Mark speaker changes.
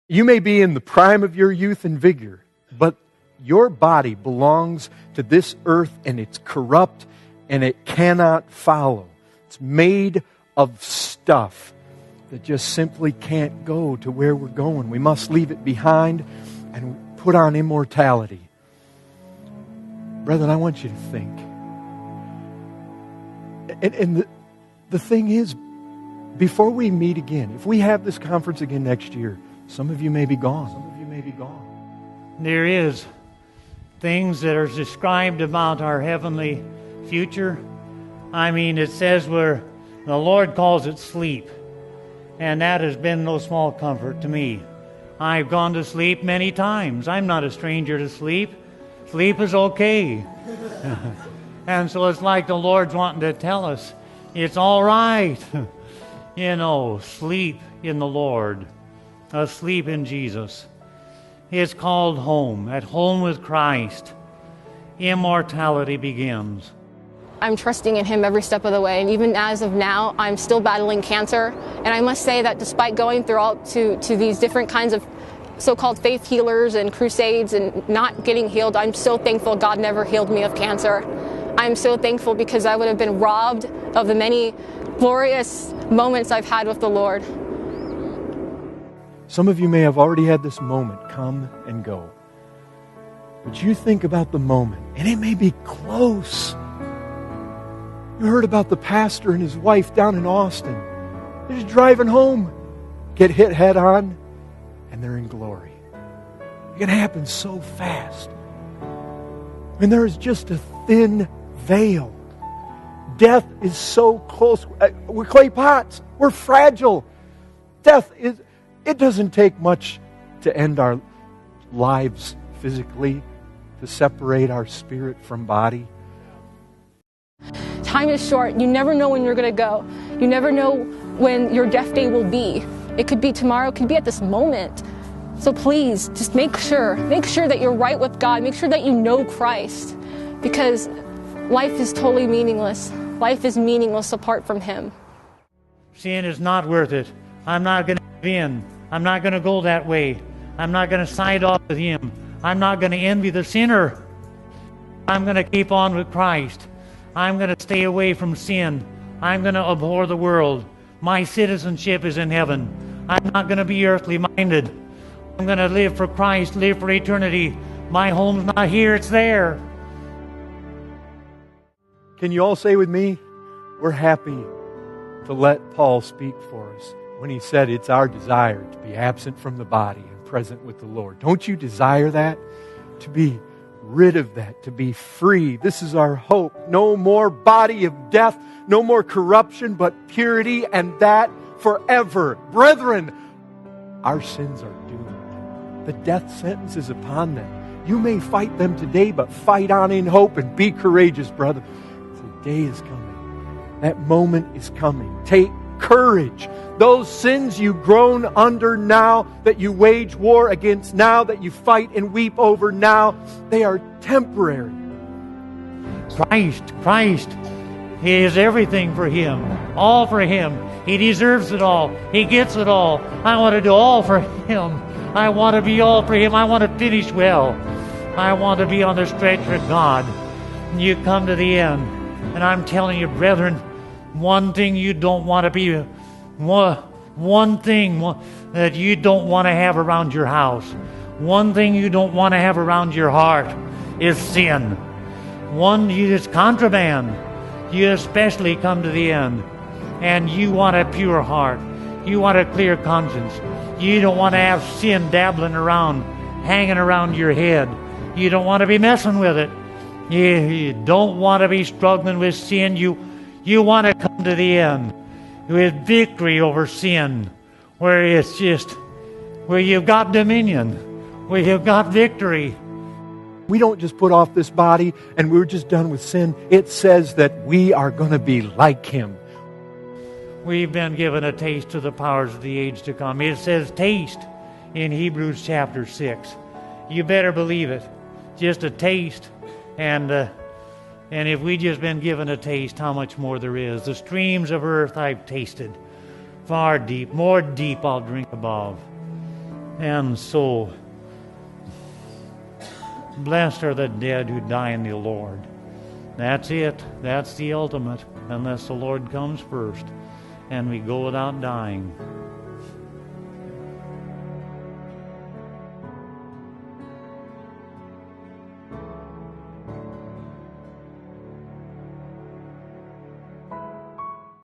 Speaker 1: You may be in the prime of your youth and vigor, but your body belongs to this earth, and it's corrupt, and it cannot follow. It's made of stuff that just simply can't go to where we're going. We must leave it behind and put on immortality. Brethren, I want you to think. And the thing is, before we meet again, if we have this conference again next year, some of you may be gone. Some of you may be gone.
Speaker 2: There is things that are described about our heavenly future. I mean, it says where the Lord calls it sleep. And that has been no small comfort to me. I've gone to sleep many times. I'm not a stranger to sleep. Sleep is okay. And so it's like the Lord's wanting to tell us, it's all right. Sleep in the Lord. Asleep in Jesus. It's called home. At home with Christ. Immortality begins.
Speaker 3: I'm trusting in Him every step of the way, and even as of now, I'm still battling cancer. And I must say that despite going through all to these different kinds of so-called faith healers and crusades and not getting healed, I'm so thankful God never healed me of cancer. I'm so thankful because I would have been robbed of the many glorious moments I've had with the Lord.
Speaker 1: Some of you may have already had this moment come and go. But you think about the moment, and it may be close. You heard about the pastor and his wife down in Austin. They're just driving home, get hit head on, and they're in glory. It can happen so fast. And there is just a thin veil. Death is so close. We're clay pots. We're fragile. It doesn't take much to end our lives physically, to separate our spirit from body.
Speaker 3: Time is short. You never know when you're going to go. You never know when your death day will be. It could be tomorrow. It could be at this moment. So please, just make sure that you're right with God. Make sure that you know Christ. Because life is totally meaningless. Life is meaningless apart from Him.
Speaker 2: Sin is not worth it. I'm not going to give in. I'm not going to go that way. I'm not going to side off with Him. I'm not going to envy the sinner. I'm going to keep on with Christ. I'm going to stay away from sin. I'm going to abhor the world. My citizenship is in heaven. I'm not going to be earthly minded. I'm going to live for Christ, live for eternity. My home's not here, it's there.
Speaker 1: Can you all say with me, we're happy to let Paul speak for us when he said it's our desire to be absent from the body and present with the Lord. Don't you desire that? To be rid of that, to be free. This is our hope. No more body of death, no more corruption, but purity, and that forever. Brethren, our sins are doomed. The death sentence is upon them. You may fight them today, but fight on in hope and be courageous, brother. The day is coming. That moment is coming. Take courage. Those sins you groan under now, that you wage war against now, that you fight and weep over now, they are temporary.
Speaker 2: Christ, He is everything for Him, all for Him. He deserves it all. He gets it all. I want to do all for Him. I want to be all for Him. I want to finish well. I want to be on the stretch with God. And you come to the end, and I'm telling you, brethren, one thing you don't want to be, one thing that you don't want to have around your house, one thing you don't want to have around your heart is sin. One is contraband. You especially come to the end, and you want a pure heart. You want a clear conscience. You don't want to have sin dabbling around, hanging around your head. You don't want to be messing with it. You don't want to be struggling with sin. You want to come to the end with victory over sin, where it's just, where you've got dominion, where you've got victory.
Speaker 1: We don't just put off this body and we're just done with sin. It says that we are going to be like Him.
Speaker 2: We've been given a taste of the powers of the age to come. It says taste in Hebrews chapter 6. You better believe it. Just a taste. And if we just been given a taste, how much more there is. The streams of earth I've tasted. Far deep, more deep I'll drink above. And so, blessed are the dead who die in the Lord. That's it. That's the ultimate, unless the Lord comes first and we go without dying.